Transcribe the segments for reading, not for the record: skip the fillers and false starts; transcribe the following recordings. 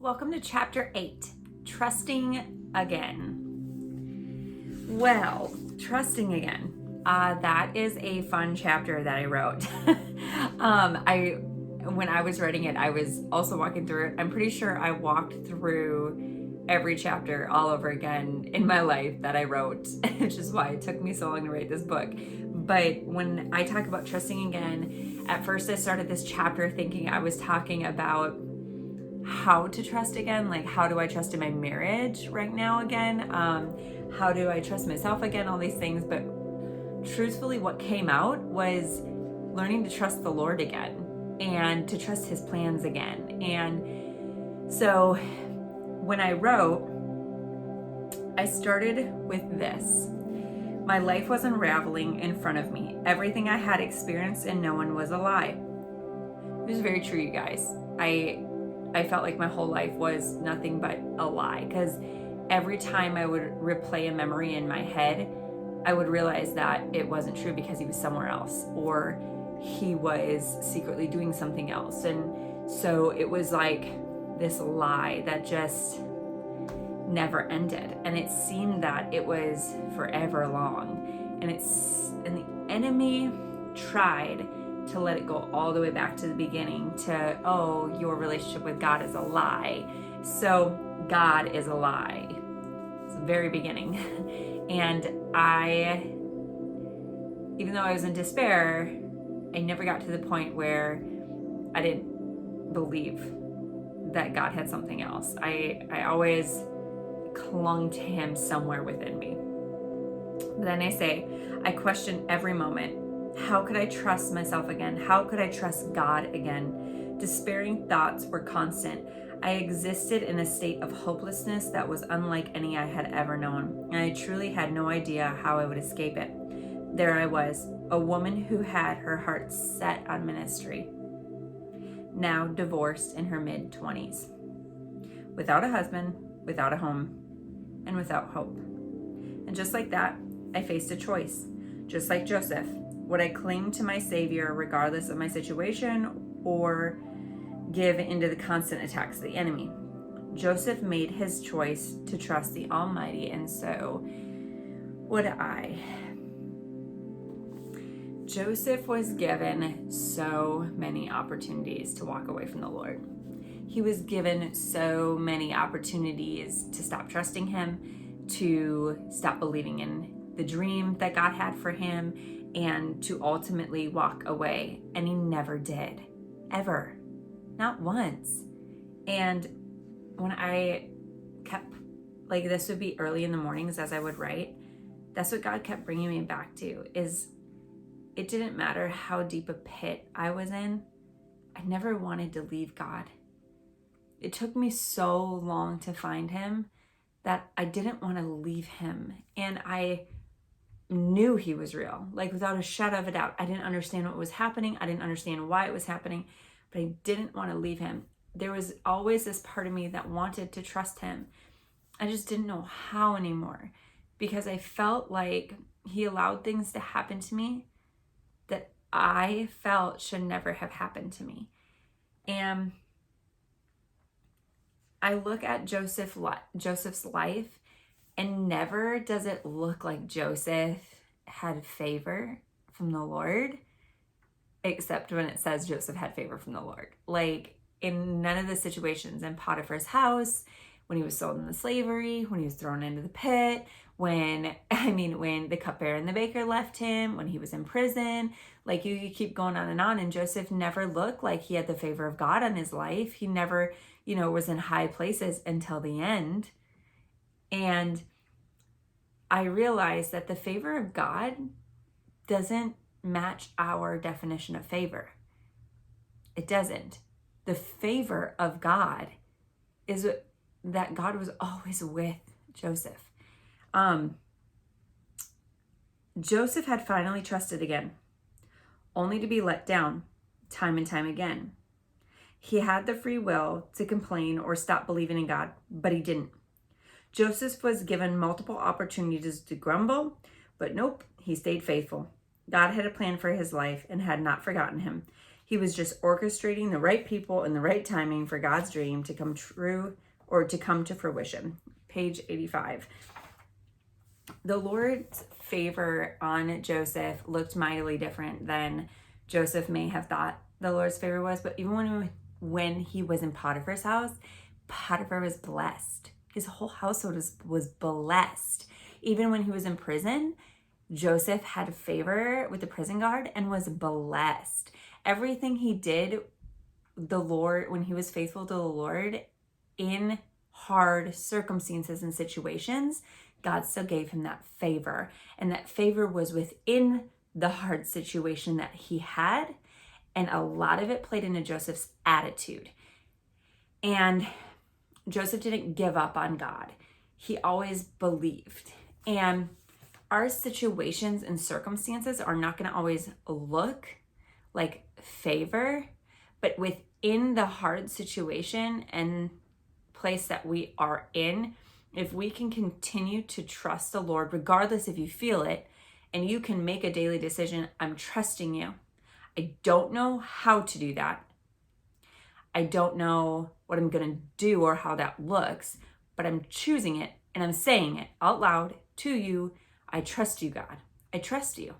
Welcome to chapter 8, Trusting Again. Well, trusting again. That is a fun chapter that I wrote. When I was writing it, I was also walking through it. I'm pretty sure I walked through every chapter all over again in my life that I wrote, which is why it took me so long to write this book. But when I talk about trusting again, at first I started this chapter thinking I was talking about how to trust again, like how do I trust in my marriage right now again, how do I trust myself again, all these things. But truthfully, what came out was learning to trust the Lord again and to trust his plans again. And so when I wrote, I started with this: my life was unraveling in front of me. Everything I had experienced and known was a lie. It was very true, you guys. I felt like my whole life was nothing but a lie, because every time I would replay a memory in my head, I would realize that it wasn't true because he was somewhere else, or he was secretly doing something else. And so it was like this lie that just never ended. And it seemed that it was forever long. And the enemy tried to let it go all the way back to the beginning, to, oh, your relationship with God is a lie. So God is a lie. It's the very beginning. And even though I was in despair, I never got to the point where I didn't believe that God had something else. I always clung to him somewhere within me. But then I question every moment. How could I trust myself again? How could I trust God again? Despairing thoughts were constant. I existed in a state of hopelessness that was unlike any I had ever known, and I truly had no idea how I would escape it. There I was, a woman who had her heart set on ministry, now divorced in her mid-20s, without a husband, without a home, and without hope. And just like that, I faced a choice. Just like Joseph, would I cling to my Savior regardless of my situation, or give into the constant attacks of the enemy? Joseph made his choice to trust the Almighty, and so would I. Joseph was given so many opportunities to walk away from the Lord. He was given so many opportunities to stop trusting him, to stop believing in the dream that God had for him, and to ultimately walk away. And he never did, ever, not once. And when I kept, like, this would be early in the mornings as I would write, that's what God kept bringing me back to, is it didn't matter how deep a pit I was in, I never wanted to leave God. It took me so long to find him that I didn't want to leave him. And I knew he was real, like without a shadow of a doubt. I didn't understand what was happening. I didn't understand why it was happening, but I didn't want to leave him. There was always this part of me that wanted to trust him. I just didn't know how anymore, because I felt like he allowed things to happen to me that I felt should never have happened to me. And I look at Joseph's life, and never does it look like Joseph had favor from the Lord, except when it says Joseph had favor from the Lord. Like, in none of the situations, in Potiphar's house, when he was sold into slavery, when he was thrown into the pit, when the cupbearer and the baker left him, when he was in prison, like you keep going on, and Joseph never looked like he had the favor of God on his life. He never, was in high places until the end. And I realized that the favor of God doesn't match our definition of favor. It doesn't. The favor of God is that God was always with Joseph. Joseph had finally trusted again, only to be let down time and time again. He had the free will to complain or stop believing in God, but he didn't. Joseph was given multiple opportunities to grumble, but nope, he stayed faithful. God had a plan for his life and had not forgotten him. He was just orchestrating the right people in the right timing for God's dream to come true or to come to fruition. Page 85. The Lord's favor on Joseph looked mightily different than Joseph may have thought the Lord's favor was, but even when he was in Potiphar's house, Potiphar was blessed. His whole household was blessed. Even when he was in prison, Joseph had favor with the prison guard and was blessed. Everything he did, the Lord, when he was faithful to the Lord in hard circumstances and situations, God still gave him that favor. And that favor was within the hard situation that he had. And a lot of it played into Joseph's attitude. And Joseph didn't give up on God. He always believed. And our situations and circumstances are not going to always look like favor, but within the hard situation and place that we are in, if we can continue to trust the Lord, regardless if you feel it, and you can make a daily decision, I'm trusting you. I don't know how to do that. I don't know what I'm going to do or how that looks, but I'm choosing it and I'm saying it out loud to you. I trust you, God. I trust you.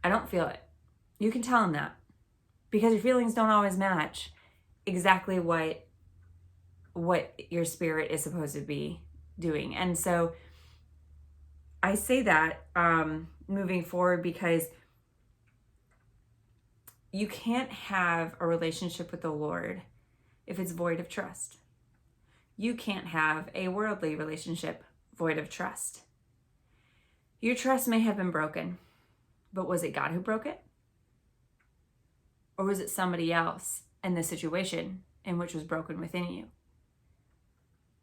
I don't feel it. You can tell him that, because your feelings don't always match exactly what your spirit is supposed to be doing. And so I say that moving forward, because you can't have a relationship with the Lord if it's void of trust. You can't have a worldly relationship void of trust. Your trust may have been broken, but was it God who broke it? Or was it somebody else in the situation in which was broken within you?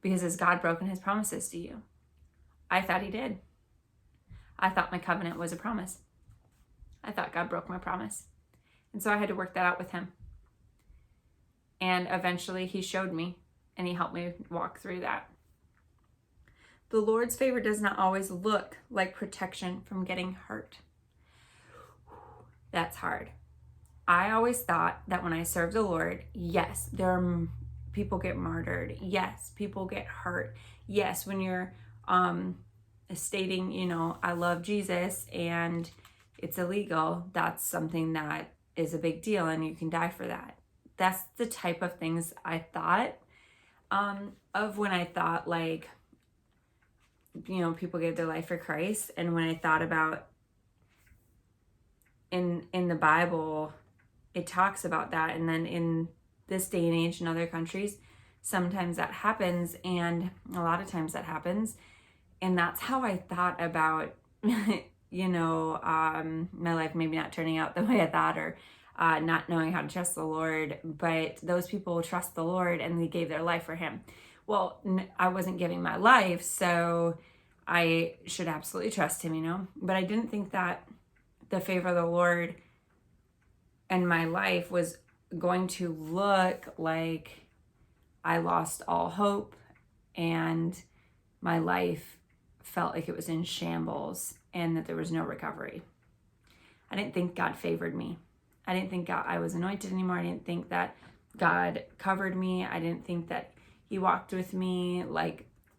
Because has God broken his promises to you? I thought he did. I thought my covenant was a promise. I thought God broke my promise. And so I had to work that out with him. And eventually he showed me and he helped me walk through that. The Lord's favor does not always look like protection from getting hurt. That's hard. I always thought that when I served the Lord, yes, people get martyred. Yes, people get hurt. Yes, when you're stating, I love Jesus and it's illegal, that's something that is a big deal and you can die for that. That's the type of things I thought of when I thought people gave their life for Christ. And when I thought about in the Bible, it talks about that. And then in this day and age in other countries, sometimes that happens, and a lot of times that happens. And that's how I thought about, my life maybe not turning out the way I thought, or not knowing how to trust the Lord. But those people trust the Lord and they gave their life for him. Well, I wasn't giving my life, so I should absolutely trust him, But I didn't think that the favor of the Lord and my life was going to look like I lost all hope and my life felt like it was in shambles and that there was no recovery. I didn't think God favored me. I didn't think I was anointed anymore. I didn't think that God covered me. I didn't think that he walked with me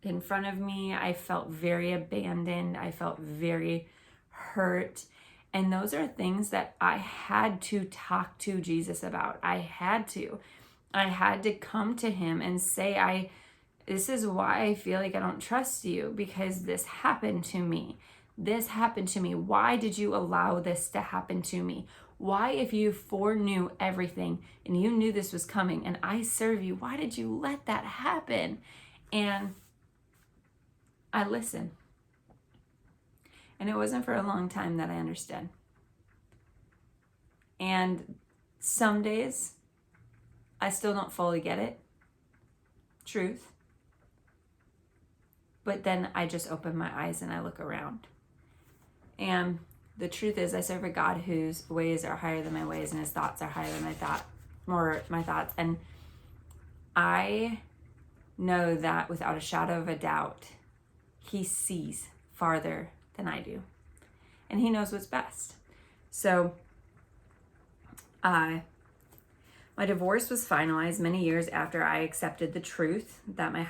in front of me. I felt very abandoned. I felt very hurt. And those are things that I had to talk to Jesus about. I had to come to him and say, this is why I feel like I don't trust you, because this happened to me. This happened to me. Why did you allow this to happen to me? Why, if you foreknew everything and you knew this was coming and I serve you, why did you let that happen? And I listened. And it wasn't for a long time that I understood. And some days, I still don't fully get it. Truth. But then I just open my eyes and I look around. And the truth is, I serve a God whose ways are higher than my ways and his thoughts are higher than my thoughts. And I know that without a shadow of a doubt, he sees farther than I do. And he knows what's best. So My divorce was finalized many years after I accepted the truth that my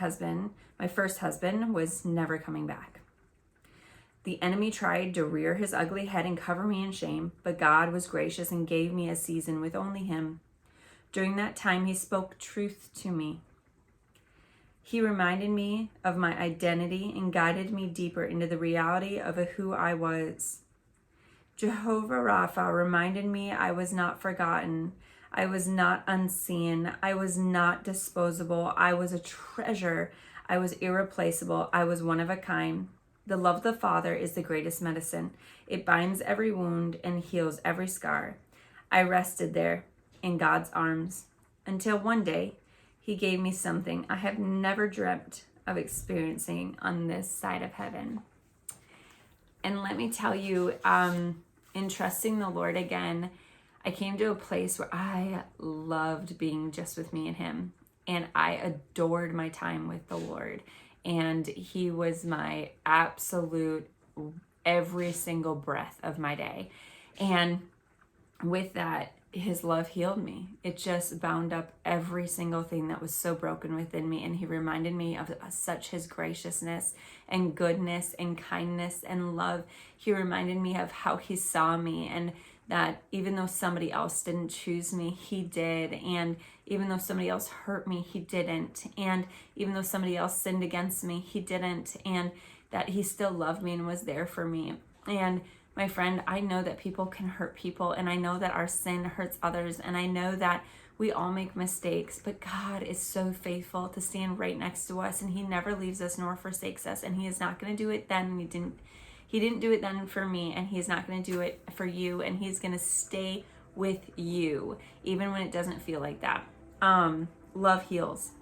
first husband, was never coming back. The enemy tried to rear his ugly head and cover me in shame, but God was gracious and gave me a season with only him. During that time, he spoke truth to me. He reminded me of my identity and guided me deeper into the reality of who I was. Jehovah Rapha reminded me I was not forgotten. I was not unseen. I was not disposable. I was a treasure. I was irreplaceable. I was one of a kind. The love of the Father is the greatest medicine. It binds every wound and heals every scar. I rested there in God's arms until one day he gave me something I have never dreamt of experiencing on this side of heaven. And let me tell you, in trusting the Lord again, I came to a place where I loved being just with me and him. And I adored my time with the Lord. And he was my absolute every single breath of my day. And with that, his love healed me. It just bound up every single thing that was so broken within me. And he reminded me of such his graciousness and goodness and kindness and love. He reminded me of how he saw me, and that even though somebody else didn't choose me, he did. And even though somebody else hurt me, he didn't. And even though somebody else sinned against me, he didn't. And that he still loved me and was there for me. And my friend, I know that people can hurt people, and I know that our sin hurts others, and I know that we all make mistakes, but God is so faithful to stand right next to us, and he never leaves us nor forsakes us, and he is not going to do it then, and he didn't do it then for me, and he's not going to do it for you, and he's going to stay with you, even when it doesn't feel like that. Love heals.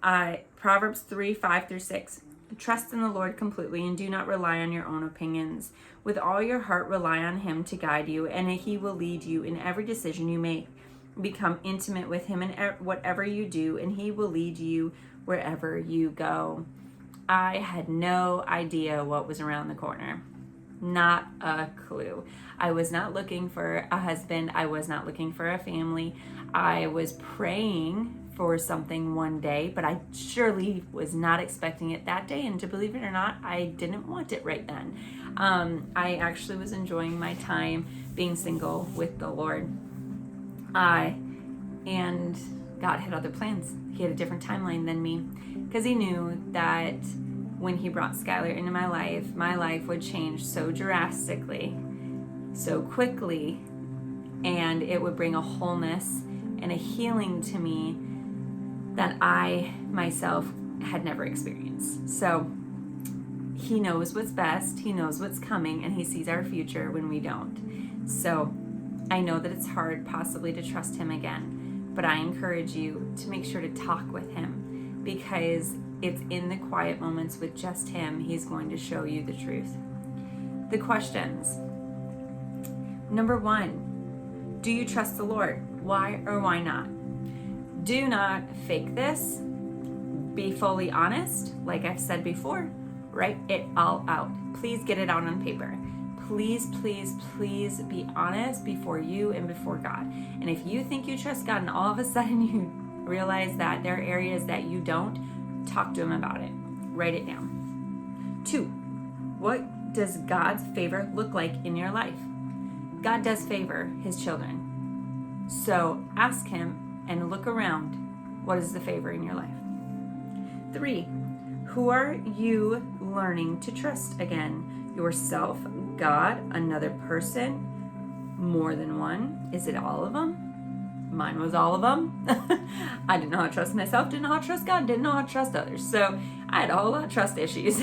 Proverbs 3:5-6. Trust in the Lord completely and do not rely on your own opinions. With all your heart, rely on him to guide you, and he will lead you in every decision you make. Become intimate with him in whatever you do, and he will lead you wherever you go. I had no idea what was around the corner. Not a clue. I was not looking for a husband. I was not looking for a family. I was praying for something one day, but I surely was not expecting it that day. And to believe it or not, I didn't want it right then. I actually was enjoying my time being single with the Lord. And God had other plans. He had a different timeline than me, because he knew that when he brought Skylar into my life would change so drastically, so quickly, and it would bring a wholeness and a healing to me that I myself had never experienced. So he knows what's best, he knows what's coming, and he sees our future when we don't. So I know that it's hard possibly to trust him again, but I encourage you to make sure to talk with him, because it's in the quiet moments with just him he's going to show you the truth. The questions. Number 1, do you trust the Lord? Why or why not? Do not fake this. Be fully honest. Like I've said before, write it all out. Please get it out on paper. Please, please, please be honest before you and before God. And if you think you trust God and all of a sudden you realize that there are areas that you don't, talk to him about it. Write it down. 2, what does God's favor look like in your life? God does favor his children. So ask him and look around. What is the favor in your life? 3, who are you learning to trust again? Yourself, God, another person, more than one? Is it all of them? Mine was all of them. I didn't know how to trust myself, didn't know how to trust God, didn't know how to trust others. So I had a whole lot of trust issues.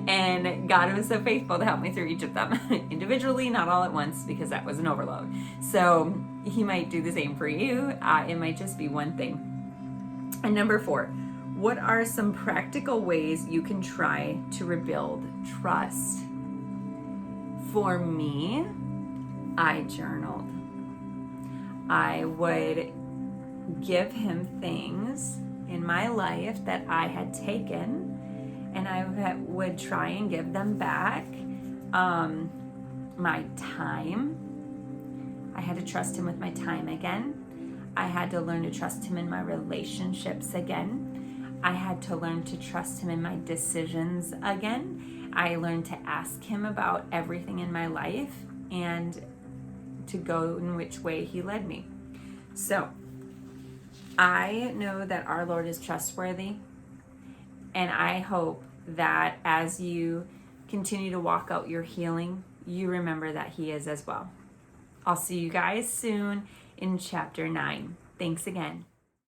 And God was so faithful to help me through each of them individually, not all at once, because that was an overload. So he might do the same for you. It might just be one thing. And number 4, what are some practical ways you can try to rebuild trust? For me, I journaled. I would give him things in my life that I had taken, and I would try and give them back. My time. I had to trust him with my time again. I had to learn to trust him in my relationships again. I had to learn to trust him in my decisions again. I learned to ask him about everything in my life and to go in which way he led me. So I know that our Lord is trustworthy, and I hope that as you continue to walk out your healing, you remember that he is as well. I'll see you guys soon in chapter 9. Thanks again.